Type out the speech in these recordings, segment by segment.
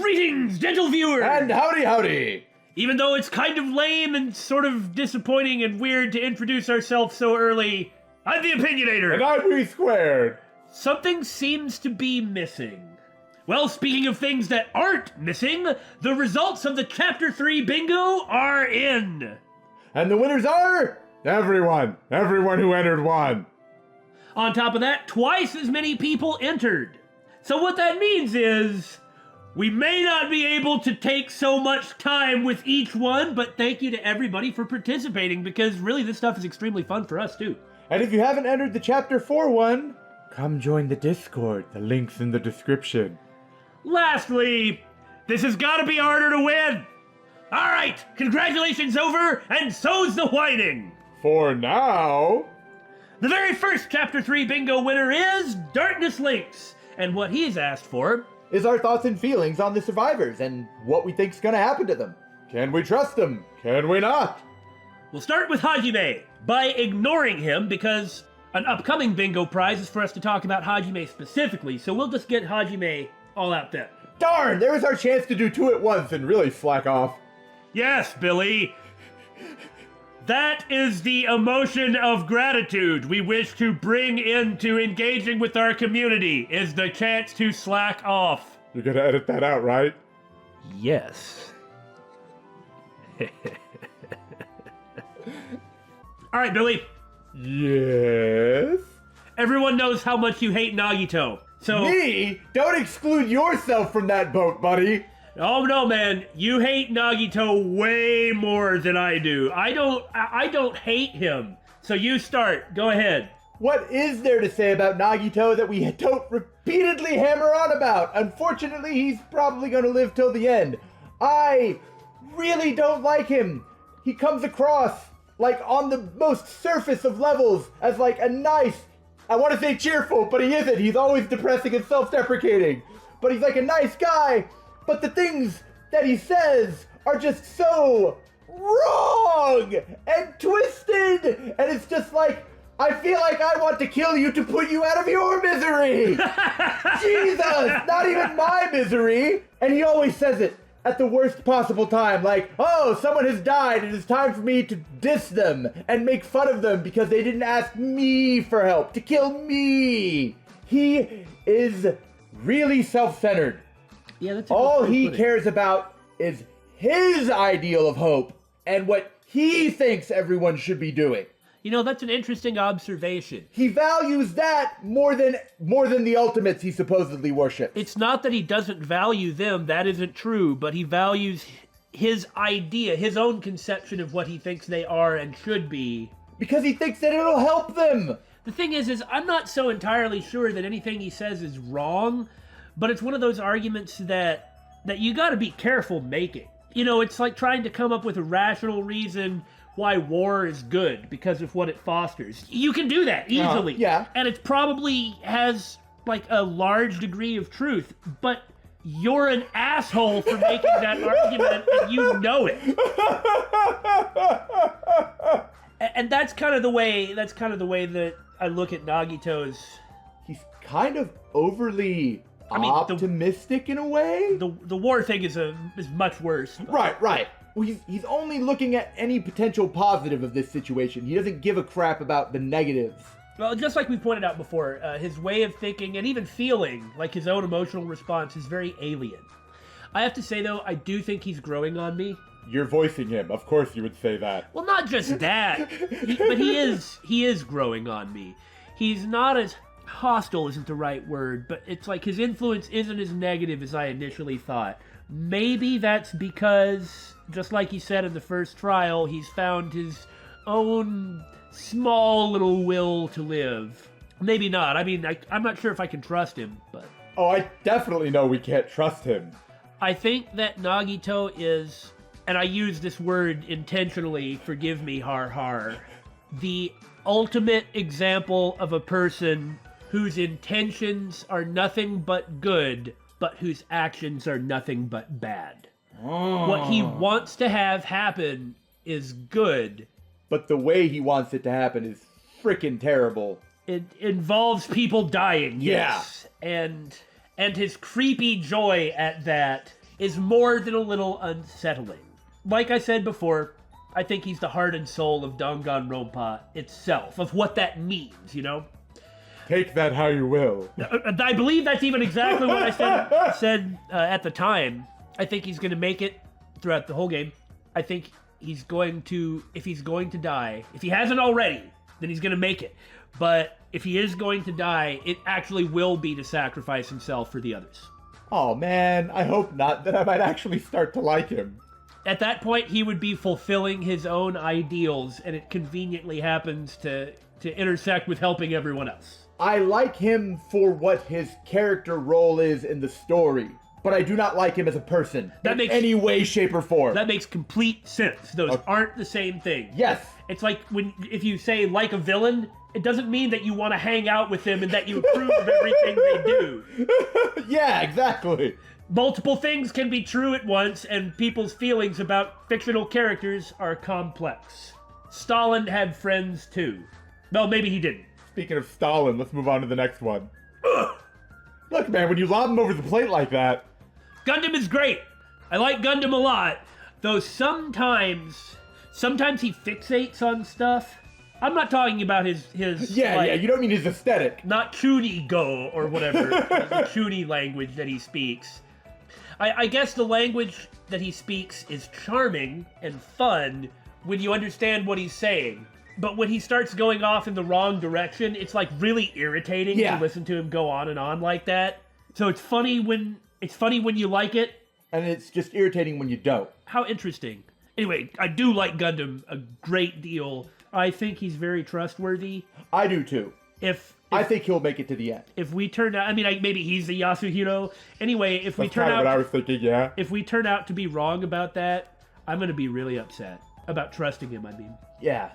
Greetings, gentle viewers! And howdy howdy! Even though it's kind of lame and sort of disappointing and weird to introduce ourselves so early, I'm the Opinionator! And I'm We Squared! Something seems to be missing. Well, speaking of things that aren't missing, the results of the Chapter 3 bingo are in! And the winners are... Everyone who entered won. On top of that, twice as many people entered. So what that means is, we may not be able to take so much time with each one, but thank you to everybody for participating, because really this stuff is extremely fun for us too. And if you haven't entered the Chapter 4 one, come join the Discord. The link's in the description. Lastly, this has got to be harder to win. All right, congratulations over, and so's the whining. For now... The very first Chapter 3 bingo winner is Darkness Lynx, and what he's asked for is our thoughts and feelings on the survivors and what we think's gonna happen to them. Can we trust them? Can we not? We'll start with Hajime, by ignoring him because an upcoming bingo prize is for us to talk about Hajime specifically, so we'll just get Hajime all out there. Darn, there was our chance to do two at once and really slack off. Yes, Billy. That is the emotion of gratitude we wish to bring into engaging with our community, is the chance to slack off. You're gonna edit that out, right? Yes. All right, Billy. Yes? Everyone knows how much you hate Nagito, so... Me? Don't exclude yourself from that boat, buddy! Oh no, man, you hate Nagito way more than I do. I don't hate him. So you start. Go ahead. What is there to say about Nagito that we don't repeatedly hammer on about? Unfortunately, he's probably going to live till the end. I really don't like him. He comes across, like, on the most surface of levels as, like, a nice... I want to say cheerful, but he isn't. He's always depressing and self-deprecating. But he's like a nice guy. But the things that he says are just so wrong and twisted. And it's just like, I feel like I want to kill you to put you out of your misery. Jesus, not even my misery. And he always says it at the worst possible time. Like, oh, someone has died. It is time for me to diss them and make fun of them because they didn't ask me for help, to kill me. He is really self-centered. Yeah, that's all he cares about is his ideal of hope and what he thinks everyone should be doing. You know, that's an interesting observation. He values that more than the ultimates he supposedly worships. It's not that he doesn't value them, that isn't true, but he values his idea, his own conception of what he thinks they are and should be. Because he thinks that it'll help them. The thing is I'm not so entirely sure that anything he says is wrong, but it's one of those arguments that you gotta be careful making. You know, it's like trying to come up with a rational reason why war is good because of what it fosters. You can do that easily. Yeah. And it probably has, like, a large degree of truth, but you're an asshole for making that argument and you know it. And that's kind of the way that I look at Nagito's... He's kind of overly... optimistic in a way? The war thing is much worse. But... Right. Well, he's only looking at any potential positive of this situation. He doesn't give a crap about the negatives. Well, just like we pointed out before, his way of thinking and even feeling, like his own emotional response, is very alien. I have to say, though, I do think he's growing on me. You're voicing him. Of course you would say that. Well, not just that, but he is growing on me. He's not as... hostile isn't the right word, but it's like his influence isn't as negative as I initially thought. Maybe that's because, just like he said in the first trial, he's found his own small little will to live. Maybe not. I mean, I'm not sure if I can trust him, but... Oh, I definitely know we can't trust him. I think that Nagito is, and I use this word intentionally, forgive me, har, the ultimate example of a person whose intentions are nothing but good, but whose actions are nothing but bad. Oh. What he wants to have happen is good. But the way he wants it to happen is freaking terrible. It involves people dying, yes. Yeah. And his creepy joy at that is more than a little unsettling. Like I said before, I think he's the heart and soul of Danganronpa itself, of what that means, you know? Take that how you will. I believe that's even exactly what I said at the time. I think he's going to make it throughout the whole game. I think he's going to, if he's going to die, if he hasn't already, then he's going to make it. But if he is going to die, it actually will be to sacrifice himself for the others. Oh man, I hope not. Then I might actually start to like him. At that point, he would be fulfilling his own ideals, and it conveniently happens to intersect with helping everyone else. I like him for what his character role is in the story, but I do not like him as a person in any way, shape, or form. That makes complete sense. Those aren't the same thing. Yes. It's like if you say like a villain, it doesn't mean that you want to hang out with them and that you approve of everything they do. Yeah, exactly. Multiple things can be true at once, and people's feelings about fictional characters are complex. Stalin had friends too. Well, maybe he didn't. Speaking of Stalin, let's move on to the next one. Ugh. Look, man, when you lob him over the plate like that... Gundam is great. I like Gundam a lot. Though sometimes he fixates on stuff. I'm not talking about his Yeah, you don't mean his aesthetic. Not Chuni go or whatever, the Chuni language that he speaks. I guess the language that he speaks is charming and fun when you understand what he's saying. But when he starts going off in the wrong direction, it's like really irritating to listen to him go on and on like that. So it's funny when you like it. And it's just irritating when you don't. How interesting. Anyway, I do like Gundam a great deal. I think he's very trustworthy. I do too. I think he'll make it to the end. If we turn out, maybe he's the Yasuhiro. Anyway, if we turn out, what I was thinking, yeah. If we turn out to be wrong about that, I'm gonna be really upset about trusting him. Yeah.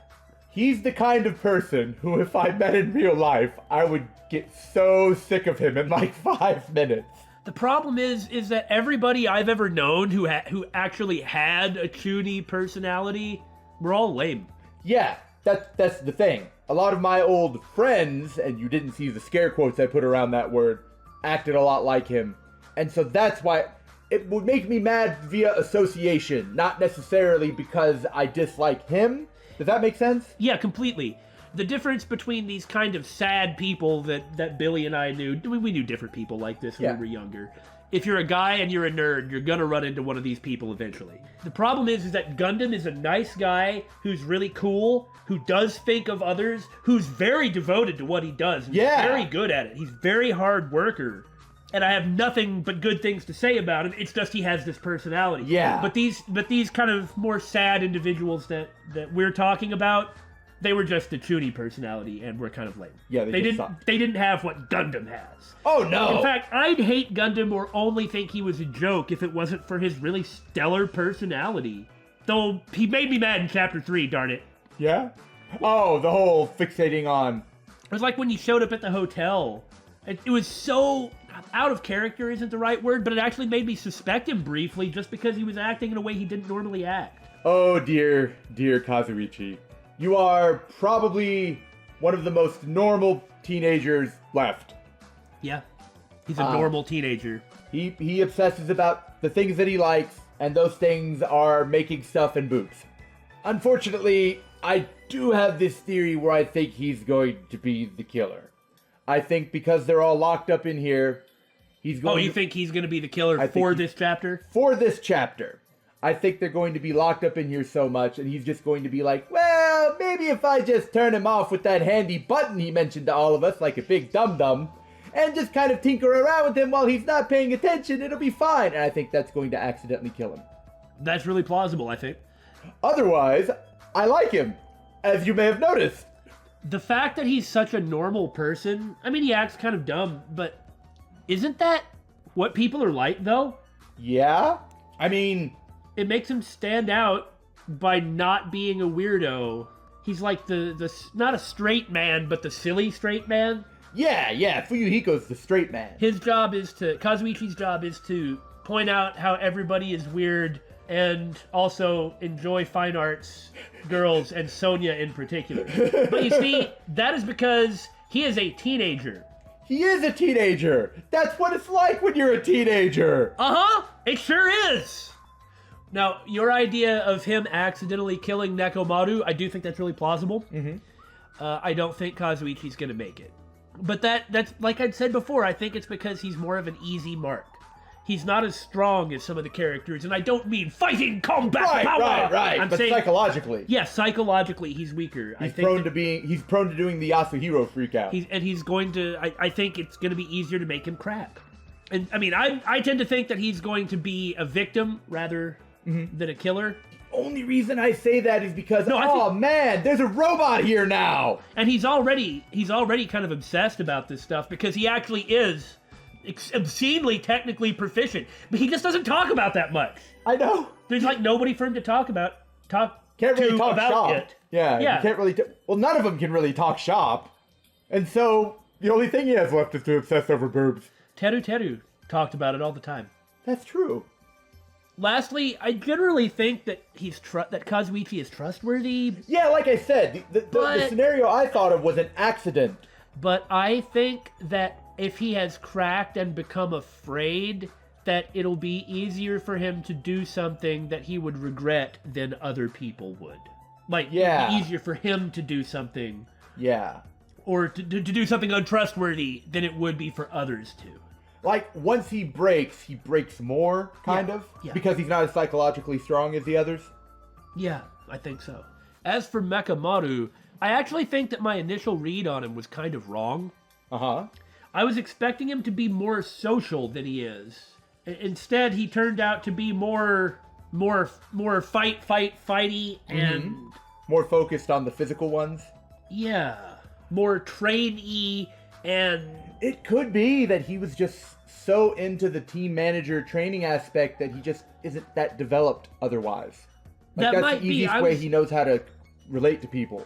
He's the kind of person who, if I met in real life, I would get so sick of him in like 5 minutes. The problem is that everybody I've ever known who actually had a Chuni personality, we're all lame. Yeah, that's the thing. A lot of my old friends, and you didn't see the scare quotes I put around that word, acted a lot like him. And so that's why it would make me mad via association, not necessarily because I dislike him. Does that make sense? Yeah, completely. The difference between these kind of sad people that Billy and I knew, we knew different people like this when we were younger. If you're a guy and you're a nerd, you're gonna run into one of these people eventually. The problem is that Gundam is a nice guy who's really cool, who does think of others, who's very devoted to what he does. He's very good at it. He's a very hard worker. And I have nothing but good things to say about him. It's just he has this personality. Yeah. But these kind of more sad individuals that we're talking about, they were just a Chuni personality and were kind of lame. Yeah, they didn't have what Gundam has. Oh no! In fact, I'd hate Gundam or only think he was a joke if it wasn't for his really stellar personality. Though he made me mad in Chapter 3, darn it. Yeah? Oh, the whole fixating on... It was like when you showed up at the hotel. It was so... out of character isn't the right word, but it actually made me suspect him briefly just because he was acting in a way he didn't normally act. Oh, dear Kazuichi. You are probably one of the most normal teenagers left. Yeah, he's a normal teenager. He obsesses about the things that he likes, and those things are making stuff and boobs. Unfortunately, I do have this theory where I think he's going to be the killer. I think because they're all locked up in here, he's going you think he's going to be the killer for this chapter? For this chapter. I think they're going to be locked up in here so much, and he's just going to be like, well, maybe if I just turn him off with that handy button he mentioned to all of us, like a big dum-dum, and just kind of tinker around with him while he's not paying attention, it'll be fine. And I think that's going to accidentally kill him. That's really plausible, I think. Otherwise, I like him, as you may have noticed. The fact that he's such a normal person, he acts kind of dumb, but isn't that what people are like, though? Yeah? It makes him stand out by not being a weirdo. He's like the not a straight man, but the silly straight man. Yeah, Fuyuhiko's the straight man. Kazuichi's job is to point out how everybody is weird and also enjoy fine arts, girls, and Sonya in particular. But you see, that is because he is a teenager. He is a teenager. That's what it's like when you're a teenager. Uh-huh. It sure is. Now, your idea of him accidentally killing Nekomaru, I do think that's really plausible. Mm-hmm. I don't think Kazuichi's going to make it. But that's like I'd said before, I think it's because he's more of an easy mark. He's not as strong as some of the characters, and I don't mean fighting, combat, power. Right. I'm but saying, psychologically. yeah, psychologically he's weaker. He's prone to doing the Yasuhiro freak out. He's going to. I think it's going to be easier to make him crack. And I mean, I tend to think that he's going to be a victim rather than a killer. The only reason I say that is because, man, there's a robot here now. And he's already kind of obsessed about this stuff because he actually is obscenely technically proficient, but he just doesn't talk about that much. I know. There's like nobody for him to talk about. Can't really talk about shop. It. Yeah. You can't really. Well, none of them can really talk shop, and so the only thing he has left is to obsess over boobs. Teru talked about it all the time. That's true. Lastly, I generally think that that Kazuichi is trustworthy. Yeah, like I said, the scenario I thought of was an accident. But I think that if he has cracked and become afraid, that it'll be easier for him to do something that he would regret than other people would. Like, it'd be easier for him to do something. Yeah. Or to do something untrustworthy than it would be for others to. Like, once he breaks more, kind of. Yeah. Because he's not as psychologically strong as the others. Yeah, I think so. As for Mekamaru, I actually think that my initial read on him was kind of wrong. Uh-huh. I was expecting him to be more social than he is. Instead, he turned out to be more fighty and... More focused on the physical ones? Yeah. More train-y and... It could be that he was just so into the team manager training aspect that he just isn't that developed otherwise. Like, that's the easiest way he knows how to relate to people.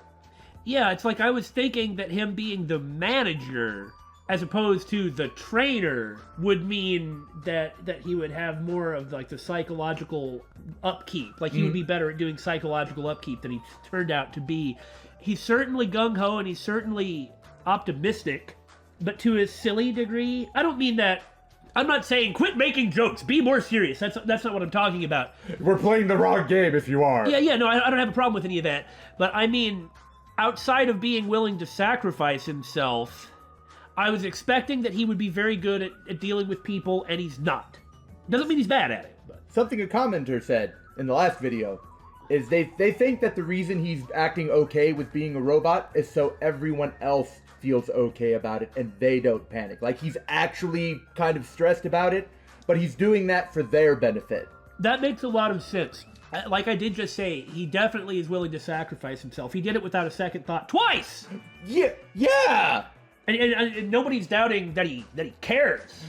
Yeah, it's like I was thinking that him being the manager as opposed to the trainer would mean that he would have more of like the psychological upkeep. Like he would be better at doing psychological upkeep than he turned out to be. He's certainly gung-ho and he's certainly optimistic, but to a silly degree. I don't mean that. I'm not saying quit making jokes. Be more serious. That's not what I'm talking about. We're playing the wrong game if you are. Yeah, no, I don't have a problem with any of that. But I mean, outside of being willing to sacrifice himself, I was expecting that he would be very good at dealing with people, and he's not. Doesn't mean he's bad at it. But. Something a commenter said in the last video is they think that the reason he's acting okay with being a robot is so everyone else feels okay about it and they don't panic. Like he's actually kind of stressed about it, but he's doing that for their benefit. That makes a lot of sense. Like I did just say, he definitely is willing to sacrifice himself. He did it without a second thought twice. Yeah. And nobody's doubting that he cares.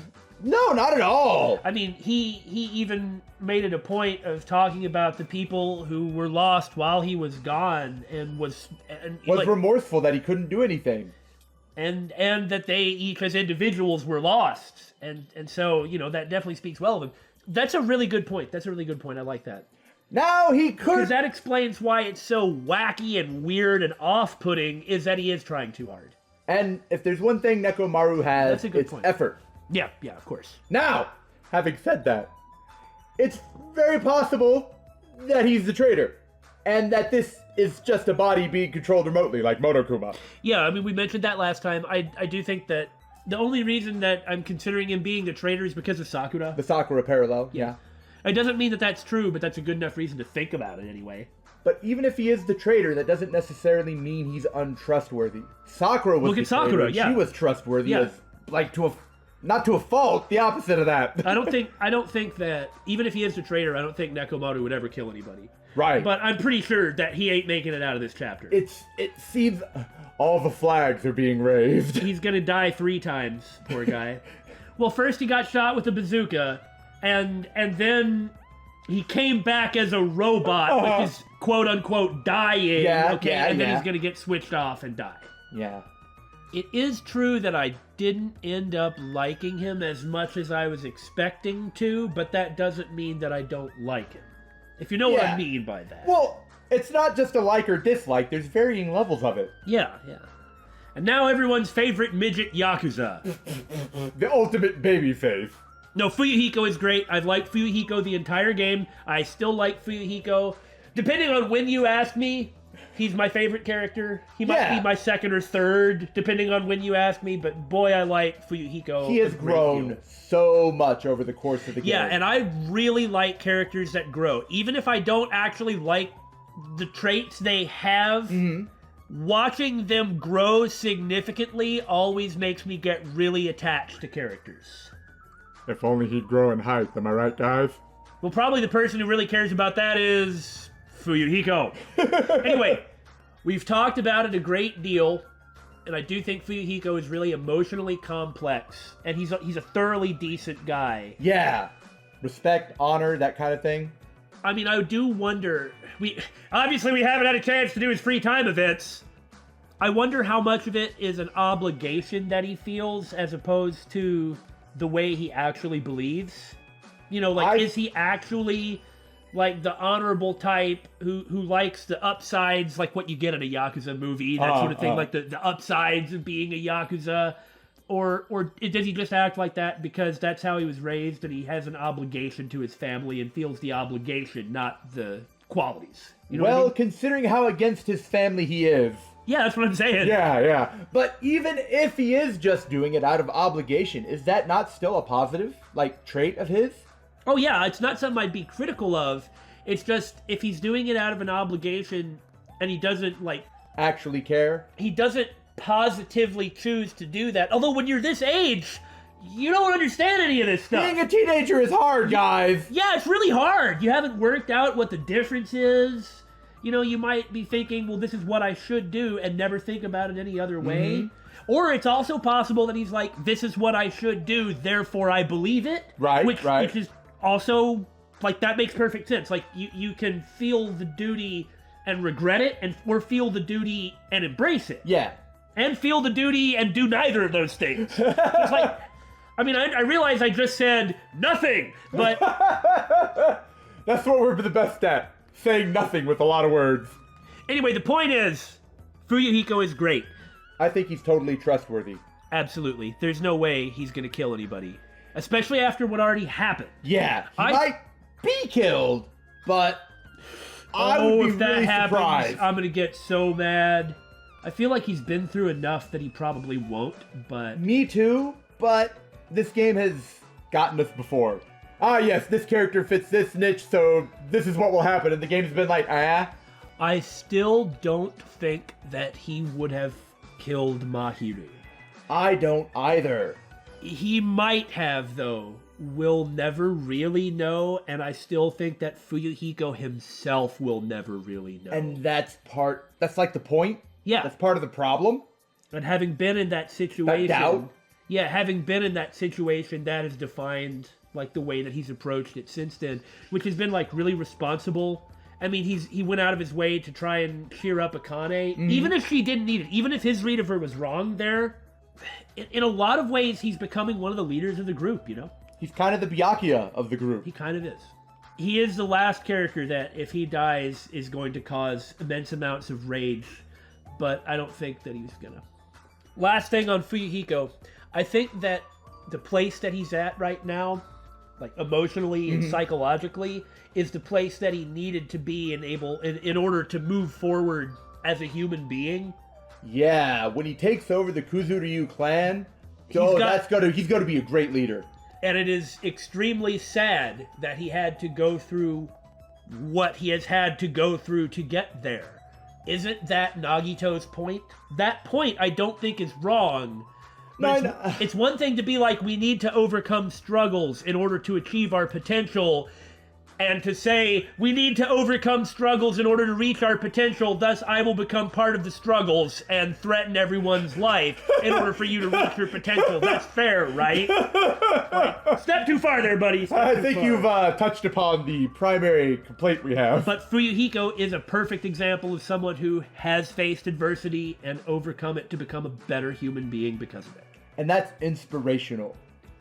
No, not at all. I mean, he even made it a point of talking about the people who were lost while he was gone and was remorseful that he couldn't do anything. And that because individuals were lost. And so, that definitely speaks well of him. That's a really good point. I like that. Now he could... Because that explains why it's so wacky and weird and off-putting, is that he is trying too hard. And if there's one thing Nekomaru has, it's effort. Yeah, of course. Now, having said that, it's very possible that he's the traitor. And that this is just a body being controlled remotely, like Monokuma. Yeah, I mean, we mentioned that last time. I do think that the only reason that I'm considering him being the traitor is because of Sakura. The Sakura parallel, yeah. It doesn't mean that that's true, but that's a good enough reason to think about it anyway. But even if he is the traitor, that doesn't necessarily mean he's untrustworthy. Sakura was the traitor. Yeah. She was trustworthy, not to a fault, the opposite of that. I don't think that, even if he is the traitor, I don't think Nekomaru would ever kill anybody. Right. But I'm pretty sure that he ain't making it out of this chapter. It seems all the flags are being raised. He's gonna die 3 times, poor guy. Well, first he got shot with a bazooka, and then he came back as a robot, which is quote-unquote dying, and then he's gonna get switched off and die. Yeah. It is true that I didn't end up liking him as much as I was expecting to, but that doesn't mean that I don't like him. If you know what I mean by that. Well, it's not just a like or dislike. There's varying levels of it. Yeah. And now everyone's favorite midget Yakuza. The ultimate baby face. No, Fuyuhiko is great. I've liked Fuyuhiko the entire game. I still like Fuyuhiko. Depending on when you ask me, he's my favorite character. He might be my second or third, depending on when you ask me, but boy, I like Fuyuhiko. He has grown so much over the course of the game. Yeah, and I really like characters that grow. Even if I don't actually like the traits they have, watching them grow significantly always makes me get really attached to characters. If only he'd grow in height, am I right, guys? Well, probably the person who really cares about that is Fuyuhiko. Anyway, we've talked about it a great deal, and I do think Fuyuhiko is really emotionally complex, and he's a thoroughly decent guy. Yeah. Respect, honor, that kind of thing. I mean, I do wonder... we haven't had a chance to do his free time events. I wonder how much of it is an obligation that he feels as opposed to the way he actually believes. You know, like, is he actually like the honorable type who likes the upsides, like what you get in a Yakuza movie, that sort of thing, like the upsides of being a Yakuza? Or does he just act like that because that's how he was raised and he has an obligation to his family and feels the obligation, not the qualities? You know what I mean? Considering how against his family he is. Yeah, that's what I'm saying. Yeah. But even if he is just doing it out of obligation, is that not still a positive, like, trait of his? Oh yeah, it's not something I'd be critical of. It's just, if he's doing it out of an obligation and he doesn't, like... actually care? He doesn't positively choose to do that. Although when you're this age, you don't understand any of this stuff. Being a teenager is hard, guys. Yeah, it's really hard. You haven't worked out what the difference is. You know, you might be thinking, well, this is what I should do, and never think about it any other way. Or it's also possible that he's like, this is what I should do, therefore I believe it. Right. Which is also, like, that makes perfect sense. Like, you can feel the duty and regret it, or feel the duty and embrace it. Yeah. And feel the duty and do neither of those things. It's like, I mean, I realize I just said nothing, but... That's what we're the best at. Saying nothing with a lot of words. Anyway, the point is, Fuyuhiko is great. I think he's totally trustworthy. Absolutely. There's no way he's going to kill anybody. Especially after what already happened. Yeah, he might be killed, but I would be if that really happens, surprised. I'm going to get so mad. I feel like he's been through enough that he probably won't, but... Me too, but this game has gotten us before. Ah, yes, this character fits this niche, so this is what will happen. And the game's been like, I still don't think that he would have killed Mahiru. I don't either. He might have, though. We'll never really know, and I still think that Fuyuhiko himself will never really know. And that's like the point? Yeah. That's part of the problem? And having been in that situation... That doubt? Yeah, having been in that situation, that has defined... like the way that he's approached it since then, which has been like really responsible. I mean, he went out of his way to try and cheer up Akane, even if she didn't need it, even if his read of her was wrong there. In a lot of ways, he's becoming one of the leaders of the group, you know? He's kind of the Byakuya of the group. He kind of is. He is the last character that, if he dies, is going to cause immense amounts of rage, but I don't think that he's gonna. Last thing on Fuyuhiko, I think that the place that he's at right now, like emotionally and psychologically, is the place that he needed to be in order to move forward as a human being. Yeah, when he takes over the Kuzuryu clan, he's gonna be a great leader. And it is extremely sad that he had to go through what he has had to go through to get there. Isn't that Nagito's point? That point I don't think is wrong. It's one thing to be like, we need to overcome struggles in order to achieve our potential, and to say, we need to overcome struggles in order to reach our potential, thus I will become part of the struggles and threaten everyone's life in order for you to reach your potential. That's fair, right? Like, step too far there, buddy. I think you've touched upon the primary complaint we have. But Fuyuhiko is a perfect example of someone who has faced adversity and overcome it to become a better human being because of it. And that's inspirational.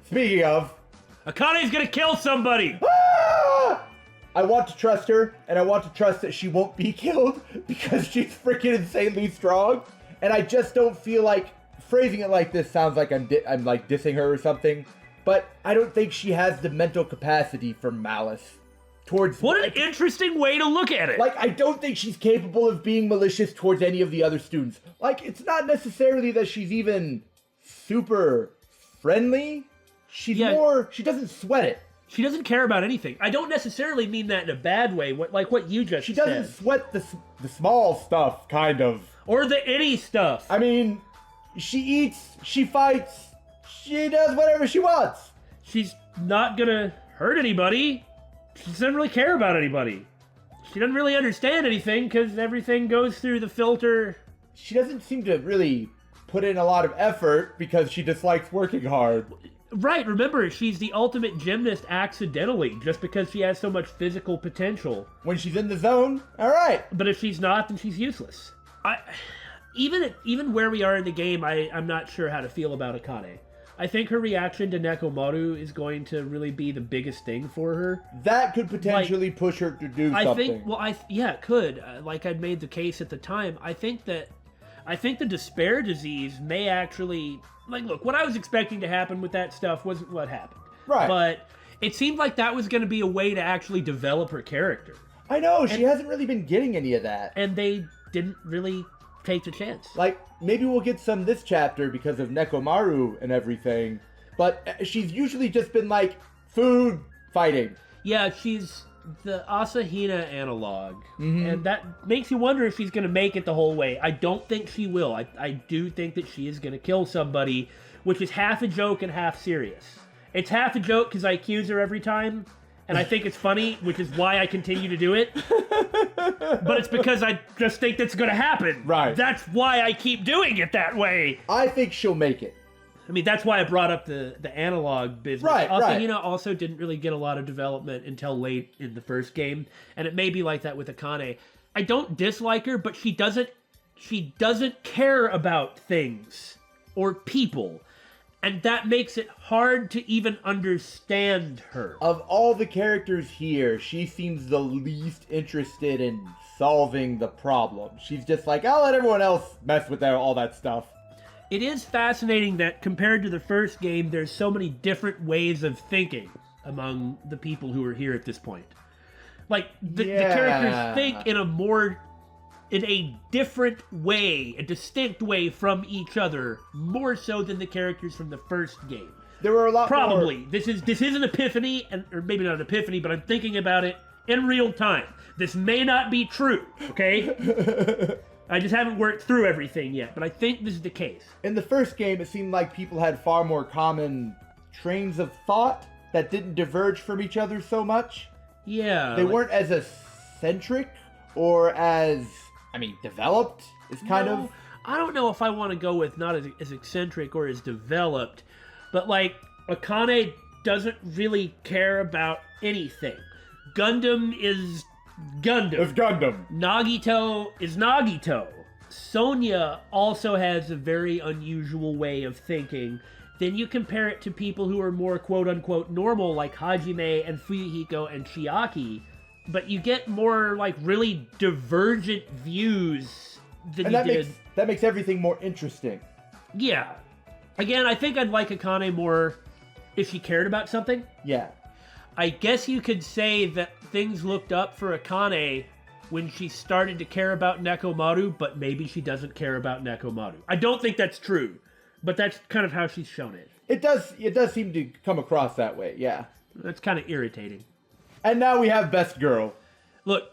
Speaking of... Akane's gonna kill somebody! I want to trust her, and I want to trust that she won't be killed, because she's freaking insanely strong. And I just don't feel like phrasing it like this sounds like I'm like dissing her or something. But I don't think she has the mental capacity for malice towards. What an interesting way to look at it. Like, I don't think she's capable of being malicious towards any of the other students. Like, it's not necessarily that she's even super friendly. She's more, she doesn't sweat it. She doesn't care about anything. I don't necessarily mean that in a bad way, like what you just said. She doesn't sweat the small stuff, kind of. Or the itty stuff. I mean, she eats, she fights, she does whatever she wants. She's not gonna hurt anybody. She doesn't really care about anybody. She doesn't really understand anything because everything goes through the filter. She doesn't seem to really put in a lot of effort because she dislikes working hard. Right, remember, she's the ultimate gymnast accidentally, just because she has so much physical potential. When she's in the zone, alright. But if she's not, then she's useless. Even where we are in the game, I'm not sure how to feel about Akane. I think her reaction to Nekomaru is going to really be the biggest thing for her. That could potentially push her to do something. It could. Like I'd made the case at the time. I think the despair disease may actually... Like, look, what I was expecting to happen with that stuff wasn't what happened. Right. But it seemed like that was going to be a way to actually develop her character. I know, she hasn't really been getting any of that. And they didn't really take the chance. Like, maybe we'll get some this chapter because of Nekomaru and everything. But she's usually just been, like, food fighting. Yeah, she's the Asahina analog. Mm-hmm. And that makes you wonder if she's going to make it the whole way. I don't think she will. I do think that she is going to kill somebody, which is half a joke and half serious. It's half a joke because I accuse her every time, and I think it's funny, which is why I continue to do it. But it's because I just think that's going to happen. Right. That's why I keep doing it that way. I think she'll make it. I mean, that's why I brought up the analog business. Right, Asahina also didn't really get a lot of development until late in the first game, and it may be like that with Akane. I don't dislike her, but she doesn't care about things or people, and that makes it hard to even understand her. Of all the characters here, she seems the least interested in solving the problem. She's just like, I'll let everyone else mess with all that stuff. It is fascinating that compared to the first game, there's so many different ways of thinking among the people who are here at this point. Like, the characters think in a different way, a distinct way from each other, more so than the characters from the first game. There were a lot Probably. more... This is an epiphany, or maybe not an epiphany, but I'm thinking about it in real time. This may not be true, okay? I just haven't worked through everything yet, but I think this is the case. In the first game, it seemed like people had far more common trains of thought that didn't diverge from each other so much. Yeah. They weren't as eccentric or as, developed. It's kind of... I don't know if I want to go with not as eccentric or as developed, but like, Akane doesn't really care about anything. Gundam is Gundam. It's Gundam. Nagito is Nagito. Sonya also has a very unusual way of thinking. Then you compare it to people who are more quote-unquote normal, like Hajime and Fuyuhiko and Chiaki, but you get more, like, really divergent views than you did. That makes everything more interesting. Yeah. Again, I think I'd like Akane more if she cared about something. Yeah. I guess you could say that things looked up for Akane when she started to care about Nekomaru, but maybe she doesn't care about Nekomaru. I don't think that's true, but that's kind of how she's shown it. It does seem to come across that way, yeah. That's kind of irritating. And now we have Best Girl. Look,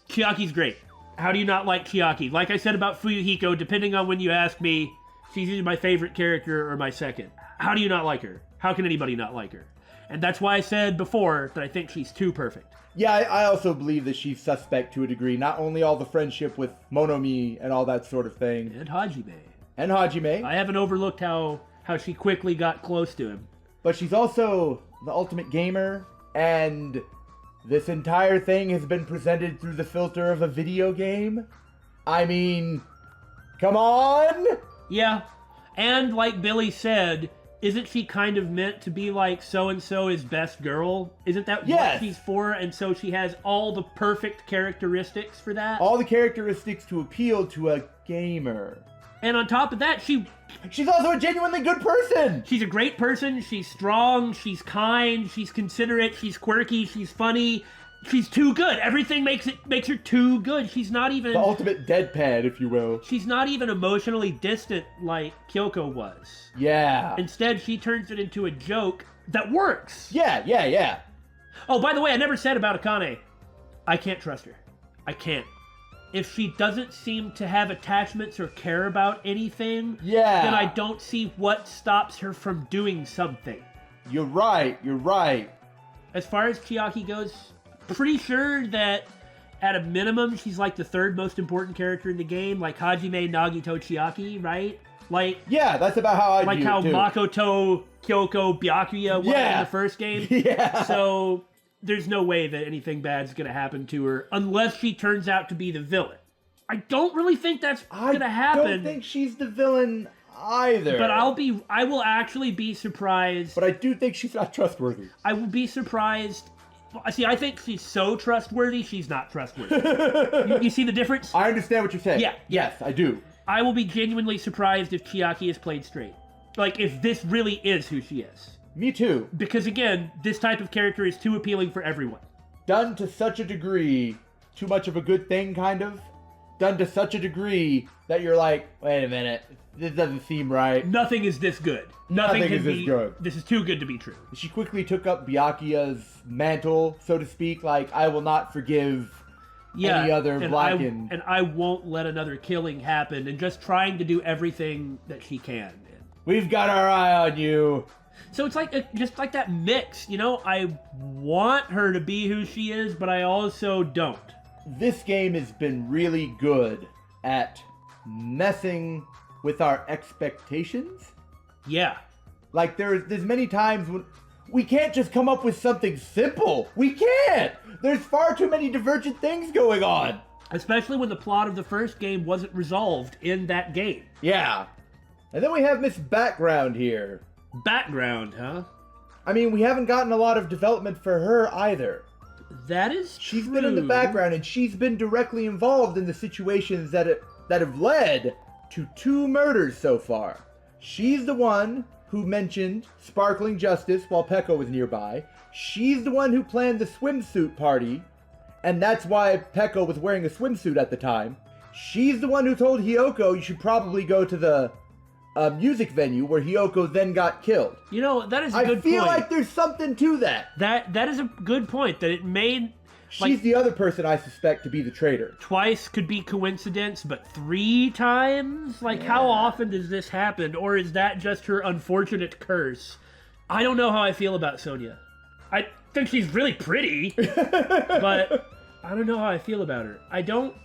Chiaki's great. How do you not like Chiaki? Like I said about Fuyuhiko, depending on when you ask me, she's either my favorite character or my second. How do you not like her? How can anybody not like her? And that's why I said before that I think she's too perfect. Yeah, I also believe that she's suspect to a degree. Not only all the friendship with Monomi and all that sort of thing. And Hajime. I haven't overlooked how she quickly got close to him. But she's also the ultimate gamer, and this entire thing has been presented through the filter of a video game. I mean, come on! Yeah, and like Billy said, isn't she kind of meant to be like so-and-so is best girl? Isn't that what she's for? And so she has all the perfect characteristics for that? All the characteristics to appeal to a gamer. And on top of that, She's also a genuinely good person. she's a great person. She's strong. She's kind. She's considerate. She's quirky. She's funny. She's too good. Everything makes her too good. She's not even The ultimate deadpan, if you will. She's not even emotionally distant like Kyoko was. Yeah. Instead, she turns it into a joke that works. Yeah. Oh, by the way, I never said about Akane, I can't trust her. I can't. If she doesn't seem to have attachments or care about anything, then I don't see what stops her from doing something. You're right. As far as Chiaki goes, pretty sure that at a minimum, she's like the third most important character in the game, like Hajime, Nagito, Chiaki, right? Like, yeah, that's about how I like view how it too. Makoto, Kyoko, Byakuya was in the first game. Yeah. So there's no way that anything bad's gonna happen to her unless she turns out to be the villain. I don't really think that's gonna happen. I don't think she's the villain either. But I will actually be surprised. But I do think she's not trustworthy. I will be surprised. See, I think she's so trustworthy, she's not trustworthy. you see the difference? I understand what you're saying. Yeah. Yes, I do. I will be genuinely surprised if Chiaki is played straight. Like, if this really is who she is. Me too. Because, again, this type of character is too appealing for everyone. Done to such a degree, too much of a good thing, kind of. Done to such a degree that you're like, wait a minute, this doesn't seem right. Nothing is this good. Nothing is this good. This is too good to be true. She quickly took up Byakuya's mantle, so to speak, like, I will not forgive any other Blackened. And I won't let another killing happen, and just trying to do everything that she can. We've got our eye on you. So it's like just like that mix, you know? I want her to be who she is, but I also don't. This game has been really good at messing with our expectations. Yeah. Like, there's many times when we can't just come up with something simple. We can't! There's far too many divergent things going on. Especially when the plot of the first game wasn't resolved in that game. Yeah. And then we have Miss Background here. Background, huh? I mean, we haven't gotten a lot of development for her either. That is She's true. been in the background, and she's been directly involved in the situations that have led to 2 murders so far. She's the one who mentioned sparkling justice while Peko was nearby. She's the one who planned the swimsuit party, and that's why Peko was wearing a swimsuit at the time. She's the one who told Hyoko you should probably go to the music venue where Hyoko then got killed. You know, that is a good point. I feel like there's something to that. That is a good point, that it made... She's the other person I suspect to be the traitor. Twice could be coincidence, but 3 times? Like, how often does this happen? Or is that just her unfortunate curse? I don't know how I feel about Sonya. I think she's really pretty, but I don't know how I feel about her. I don't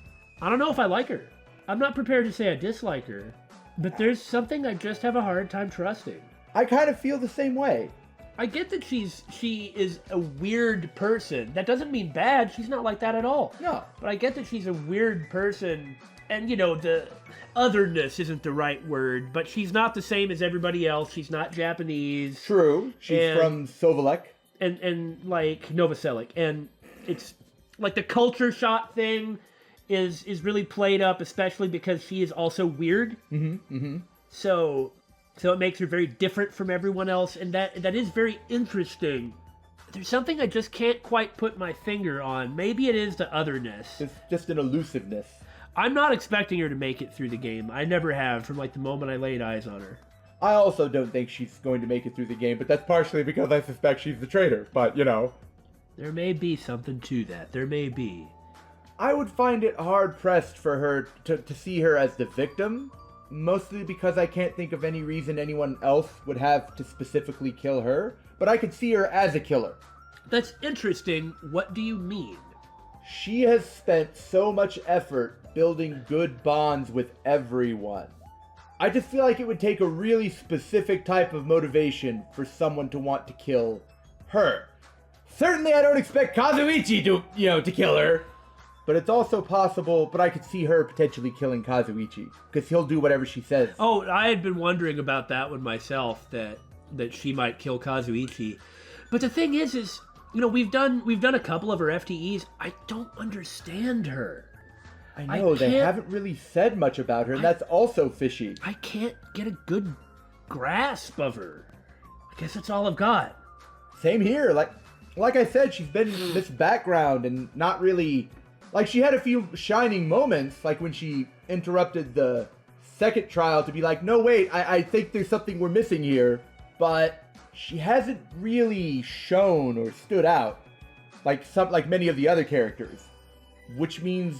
know if I like her. I'm not prepared to say I dislike her, but there's something I just have a hard time trusting. I kind of feel the same way. I get that she is a weird person. That doesn't mean bad. She's not like that at all. No. But I get that she's a weird person. And, you know, the otherness isn't the right word. But she's not the same as everybody else. She's not Japanese. True. She's from Sovalek. And like, Novoselic. And it's, like, the culture shock thing is really played up, especially because she is also weird. So it makes her very different from everyone else, and that is very interesting. There's something I just can't quite put my finger on. Maybe it is the otherness. It's just an elusiveness. I'm not expecting her to make it through the game. I never have, from like the moment I laid eyes on her. I also don't think she's going to make it through the game, but that's partially because I suspect she's the traitor. But, you know. There may be something to that. There may be. I would find it hard-pressed for her to see her as the victim. Mostly because I can't think of any reason anyone else would have to specifically kill her, but I could see her as a killer. That's interesting. What do you mean? She has spent so much effort building good bonds with everyone. I just feel like it would take a really specific type of motivation for someone to want to kill her. Certainly I don't expect Kazuichi to kill her. But it's also possible, but I could see her potentially killing Kazuichi, because he'll do whatever she says. Oh, I had been wondering about that one myself, that she might kill Kazuichi. But the thing is, you know, we've done a couple of her FTEs. I don't understand her. I know, they haven't really said much about her, and that's also fishy. I can't get a good grasp of her. I guess that's all I've got. Same here. Like I said, she's been in this background and not really... Like, she had a few shining moments, like when she interrupted the second trial to be like, no, wait, I think there's something we're missing here. But she hasn't really shown or stood out like many of the other characters. Which means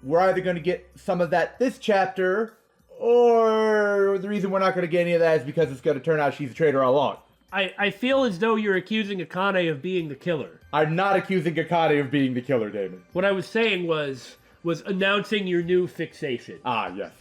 we're either going to get some of that this chapter, or the reason we're not going to get any of that is because it's going to turn out she's a traitor all along. I feel as though you're accusing Akane of being the killer. I'm not accusing Akane of being the killer, Damon. What I was saying was announcing your new fixation. Ah, yes.